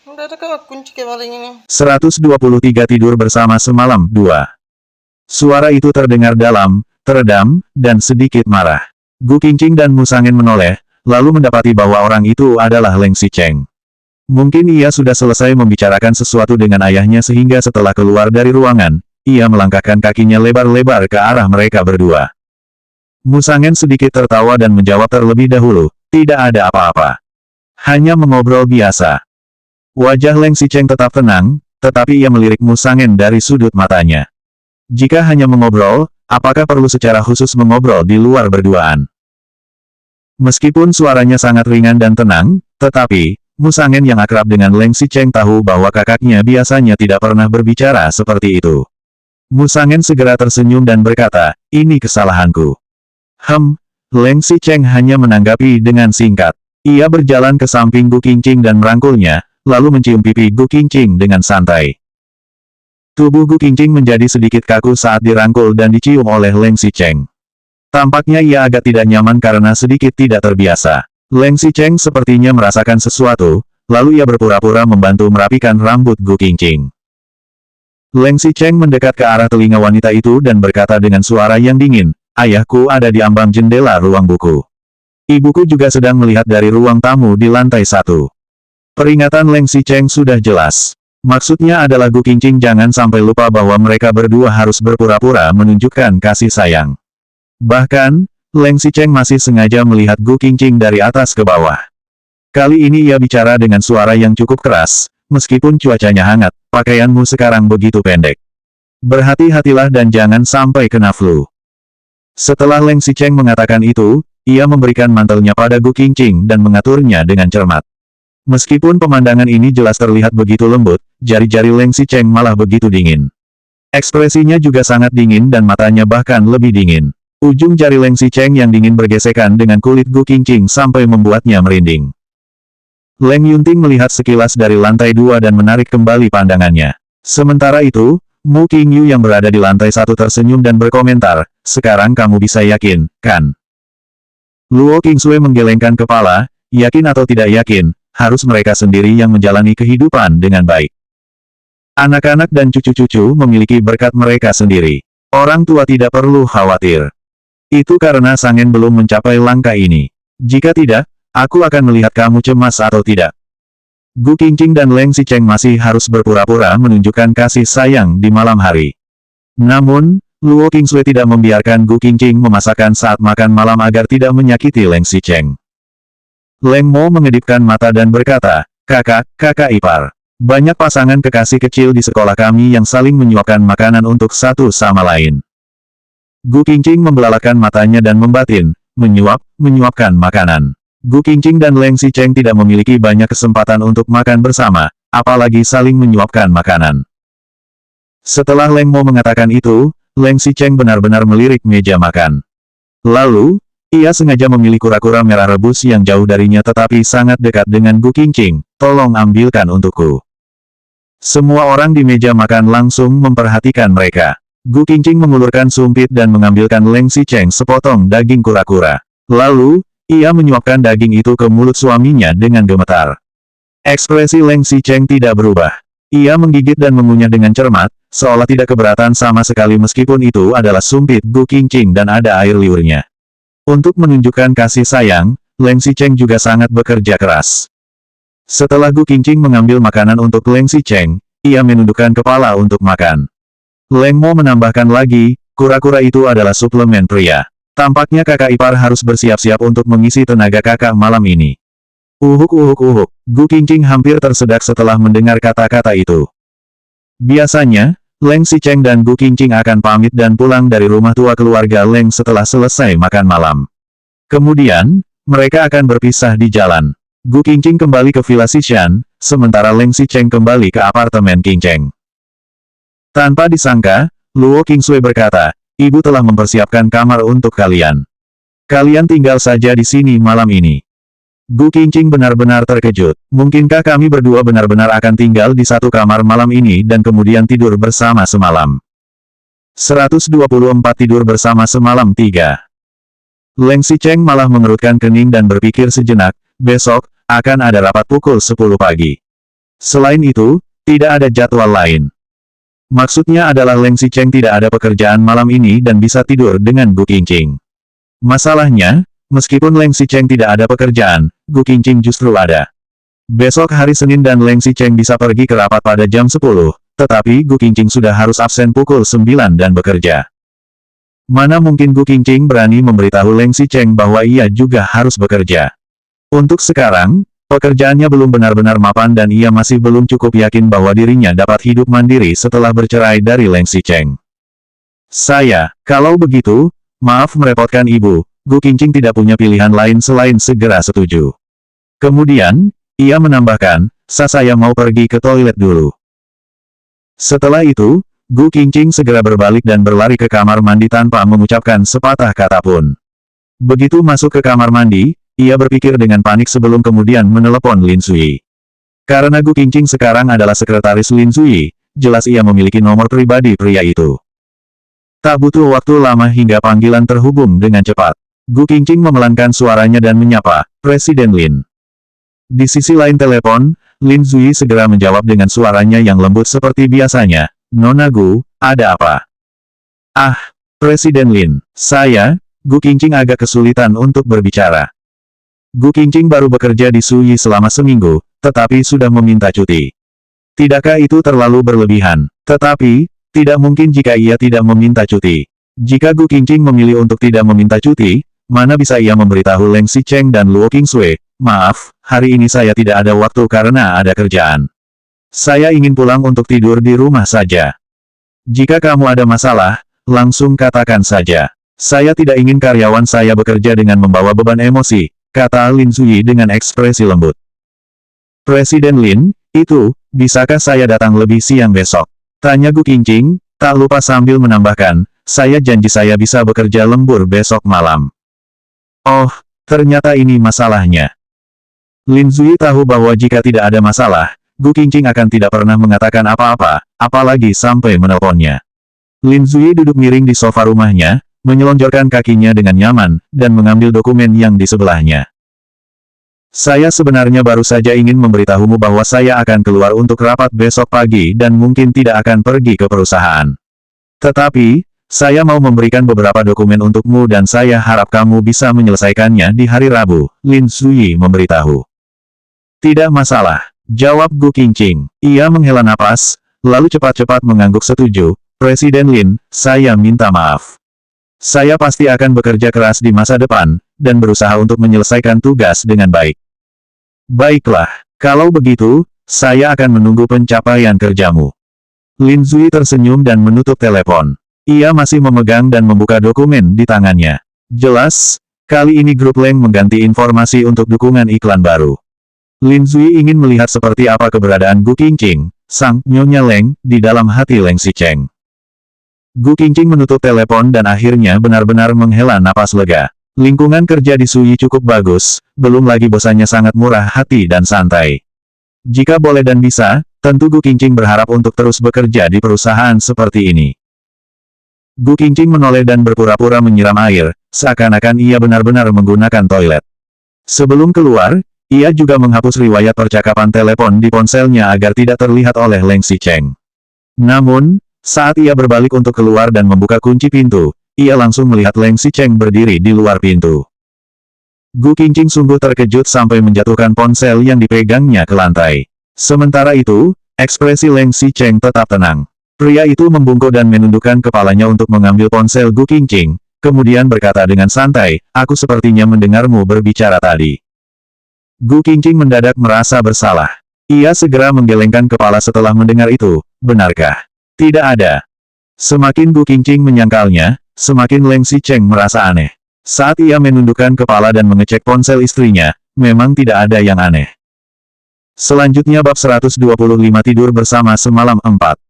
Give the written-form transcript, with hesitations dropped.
Udah ada kak kunci kayak maling ini. 123 tidur bersama semalam 2. Suara itu terdengar dalam, teredam, dan sedikit marah. Gu Qingqing dan Musangen menoleh, lalu mendapati bahwa orang itu adalah Leng Xicheng. Mungkin ia sudah selesai membicarakan sesuatu dengan ayahnya sehingga setelah keluar dari ruangan, ia melangkahkan kakinya lebar-lebar ke arah mereka berdua. Musangen sedikit tertawa dan menjawab terlebih dahulu, tidak ada apa-apa. Hanya mengobrol biasa. Wajah Leng Xicheng tetap tenang, tetapi ia melirik Musangen dari sudut matanya. Jika hanya mengobrol, apakah perlu secara khusus mengobrol di luar berduaan? Meskipun suaranya sangat ringan dan tenang, tetapi, Musangen yang akrab dengan Leng Xicheng tahu bahwa kakaknya biasanya tidak pernah berbicara seperti itu. Musangen segera tersenyum dan berkata, ini kesalahanku. Leng Xicheng hanya menanggapi dengan singkat. Ia berjalan ke samping Gu Qingqing dan merangkulnya, lalu mencium pipi Gu Qingqing dengan santai. Tubuh Gu Qingqing menjadi sedikit kaku saat dirangkul dan dicium oleh Leng Xicheng. Tampaknya ia agak tidak nyaman karena sedikit tidak terbiasa. Leng Xicheng sepertinya merasakan sesuatu, lalu ia berpura-pura membantu merapikan rambut Gu Qingqing. Leng Xicheng mendekat ke arah telinga wanita itu dan berkata dengan suara yang dingin, ayahku ada di ambang jendela ruang buku. Ibuku juga sedang melihat dari ruang tamu di lantai 1. Peringatan Leng Xicheng sudah jelas. Maksudnya adalah Gu Qingqing jangan sampai lupa bahwa mereka berdua harus berpura-pura menunjukkan kasih sayang. Bahkan, Leng Xicheng masih sengaja melihat Gu Qingqing dari atas ke bawah. Kali ini ia bicara dengan suara yang cukup keras, meskipun cuacanya hangat, pakaianmu sekarang begitu pendek. Berhati-hatilah dan jangan sampai kena flu. Setelah Leng Xicheng mengatakan itu, ia memberikan mantelnya pada Gu Qingqing dan mengaturnya dengan cermat. Meskipun pemandangan ini jelas terlihat begitu lembut, jari-jari Leng Xicheng malah begitu dingin. Ekspresinya juga sangat dingin dan matanya bahkan lebih dingin. Ujung jari Leng Xicheng yang dingin bergesekan dengan kulit Gu Qingqing sampai membuatnya merinding. Leng Yunting melihat sekilas dari lantai 2 dan menarik kembali pandangannya. Sementara itu, Mu Qingyu yang berada di lantai 1 tersenyum dan berkomentar, sekarang kamu bisa yakin, kan? Luo Qingsui menggelengkan kepala, yakin atau tidak yakin, harus mereka sendiri yang menjalani kehidupan dengan baik. Anak-anak dan cucu-cucu memiliki berkat mereka sendiri. Orang tua tidak perlu khawatir. Itu karena Sangen belum mencapai langkah ini. Jika tidak, aku akan melihat kamu cemas atau tidak. Gu Qingqing dan Leng Xicheng masih harus berpura-pura menunjukkan kasih sayang di malam hari. Namun, Luo Qingsui tidak membiarkan Gu Qingqing memasakkan saat makan malam agar tidak menyakiti Leng Xicheng. Leng Mo mengedipkan mata dan berkata, kakak ipar. Banyak pasangan kekasih kecil di sekolah kami yang saling menyuapkan makanan untuk satu sama lain. Gu Qingqing membelalakan matanya dan membatin, menyuapkan makanan. Gu Qingqing dan Leng Xicheng tidak memiliki banyak kesempatan untuk makan bersama, apalagi saling menyuapkan makanan. Setelah Leng Mo mengatakan itu, Leng Xicheng benar-benar melirik meja makan. Lalu, ia sengaja memilih kura-kura merah rebus yang jauh darinya tetapi sangat dekat dengan Gu Qingqing, tolong ambilkan untukku. Semua orang di meja makan langsung memperhatikan mereka. Gu Qingqing mengulurkan sumpit dan mengambilkan Leng Xicheng sepotong daging kura-kura. Lalu, ia menyuapkan daging itu ke mulut suaminya dengan gemetar. Ekspresi Leng Xicheng tidak berubah. Ia menggigit dan mengunyah dengan cermat, seolah tidak keberatan sama sekali meskipun itu adalah sumpit Gu Qingqing dan ada air liurnya. Untuk menunjukkan kasih sayang, Leng Xicheng juga sangat bekerja keras. Setelah Gu Qingqing mengambil makanan untuk Leng Xicheng, ia menundukkan kepala untuk makan. Leng Mo menambahkan lagi, kura-kura itu adalah suplemen pria. Tampaknya kakak ipar harus bersiap-siap untuk mengisi tenaga kakak malam ini. Uhuk. Gu Qingqing hampir tersedak setelah mendengar kata-kata itu. Biasanya, Leng Xicheng dan Gu Qingqing akan pamit dan pulang dari rumah tua keluarga Leng setelah selesai makan malam. Kemudian, mereka akan berpisah di jalan. Gu Qingqing kembali ke Villa Xishan, sementara Leng Xicheng kembali ke apartemen Qingcheng. Tanpa disangka, Luo Qingsui berkata, ibu telah mempersiapkan kamar untuk kalian. Kalian tinggal saja di sini malam ini. Gu Qingqing benar-benar terkejut. Mungkinkah kami berdua benar-benar akan tinggal di satu kamar malam ini dan kemudian tidur bersama semalam? 124 tidur bersama semalam 3. Leng Xicheng malah mengerutkan kening dan berpikir sejenak, besok, akan ada rapat pukul 10 pagi. Selain itu, tidak ada jadwal lain. Maksudnya adalah Leng Xicheng tidak ada pekerjaan malam ini dan bisa tidur dengan Gu Qingqing. Masalahnya, meskipun Leng Xicheng tidak ada pekerjaan, Gu Qingqing justru ada. Besok hari Senin dan Leng Xicheng bisa pergi ke rapat pada jam 10, tetapi Gu Qingqing sudah harus absen pukul 9 dan bekerja. Mana mungkin Gu Qingqing berani memberitahu Leng Xicheng bahwa ia juga harus bekerja. Untuk sekarang, pekerjaannya belum benar-benar mapan dan ia masih belum cukup yakin bahwa dirinya dapat hidup mandiri setelah bercerai dari Leng Xicheng. Kalau begitu, maaf merepotkan Ibu, Gu Qingqing tidak punya pilihan lain selain segera setuju. Kemudian, ia menambahkan, saya mau pergi ke toilet dulu. Setelah itu, Gu Qingqing segera berbalik dan berlari ke kamar mandi tanpa mengucapkan sepatah kata pun. Begitu masuk ke kamar mandi, ia berpikir dengan panik sebelum kemudian menelepon Lin Sui. Karena Gu Qingqing sekarang adalah sekretaris Lin Sui, jelas ia memiliki nomor pribadi pria itu. Tak butuh waktu lama hingga panggilan terhubung dengan cepat. Gu Qingqing memelankan suaranya dan menyapa, Presiden Lin. Di sisi lain telepon, Lin Sui segera menjawab dengan suaranya yang lembut seperti biasanya, Nona Gu, ada apa? Ah, Presiden Lin, Gu Qingqing agak kesulitan untuk berbicara. Gu Qingqing baru bekerja di Suyi selama seminggu, tetapi sudah meminta cuti. Tidakkah itu terlalu berlebihan? Tetapi, tidak mungkin jika ia tidak meminta cuti. Jika Gu Qingqing memilih untuk tidak meminta cuti, mana bisa ia memberitahu Leng Xicheng dan Luo Qingsui, maaf, hari ini saya tidak ada waktu karena ada kerjaan. Saya ingin pulang untuk tidur di rumah saja. Jika kamu ada masalah, langsung katakan saja. Saya tidak ingin karyawan saya bekerja dengan membawa beban emosi, kata Lin Sui dengan ekspresi lembut. Presiden Lin, bisakah saya datang lebih siang besok? Tanya Gu Qingqing, tak lupa sambil menambahkan, saya janji saya bisa bekerja lembur besok malam. Oh, ternyata ini masalahnya. Lin Sui tahu bahwa jika tidak ada masalah, Gu Qingqing akan tidak pernah mengatakan apa-apa, apalagi sampai menelponnya. Lin Sui duduk miring di sofa rumahnya, menyelonjorkan kakinya dengan nyaman, dan mengambil dokumen yang di sebelahnya. Saya sebenarnya baru saja ingin memberitahumu bahwa saya akan keluar untuk rapat besok pagi dan mungkin tidak akan pergi ke perusahaan. Tetapi, saya mau memberikan beberapa dokumen untukmu dan saya harap kamu bisa menyelesaikannya di hari Rabu, Lin Sui memberitahu. Tidak masalah, jawab Gu Qingqing. Ia menghela napas, lalu cepat-cepat mengangguk setuju, Presiden Lin, saya minta maaf. Saya pasti akan bekerja keras di masa depan, dan berusaha untuk menyelesaikan tugas dengan baik. Baiklah, kalau begitu, saya akan menunggu pencapaian kerjamu. Lin Sui tersenyum dan menutup telepon. Ia masih memegang dan membuka dokumen di tangannya. Jelas, kali ini grup Leng mengganti informasi untuk dukungan iklan baru. Lin Sui ingin melihat seperti apa keberadaan Gu Qingqing, sang Nyonya Leng, di dalam hati Leng Xicheng. Gu Qingqing menutup telepon dan akhirnya benar-benar menghela napas lega. Lingkungan kerja di Suyi cukup bagus, belum lagi bosannya sangat murah hati dan santai. Jika boleh dan bisa, tentu Gu Qingqing berharap untuk terus bekerja di perusahaan seperti ini. Gu Qingqing menoleh dan berpura-pura menyiram air, seakan-akan ia benar-benar menggunakan toilet. Sebelum keluar, ia juga menghapus riwayat percakapan telepon di ponselnya agar tidak terlihat oleh Leng Xicheng. Namun, saat ia berbalik untuk keluar dan membuka kunci pintu, ia langsung melihat Leng Xicheng berdiri di luar pintu. Gu Qingqing sungguh terkejut sampai menjatuhkan ponsel yang dipegangnya ke lantai. Sementara itu, ekspresi Leng Xicheng tetap tenang. Pria itu membungkuk dan menundukkan kepalanya untuk mengambil ponsel Gu Qingqing, kemudian berkata dengan santai, aku sepertinya mendengarmu berbicara tadi. Gu Qingqing mendadak merasa bersalah. Ia segera menggelengkan kepala setelah mendengar itu, benarkah? Tidak ada. Semakin Gu Qingqing menyangkalnya, semakin Leng Xicheng merasa aneh. Saat ia menundukkan kepala dan mengecek ponsel istrinya, memang tidak ada yang aneh. Selanjutnya bab 125 tidur bersama semalam 4.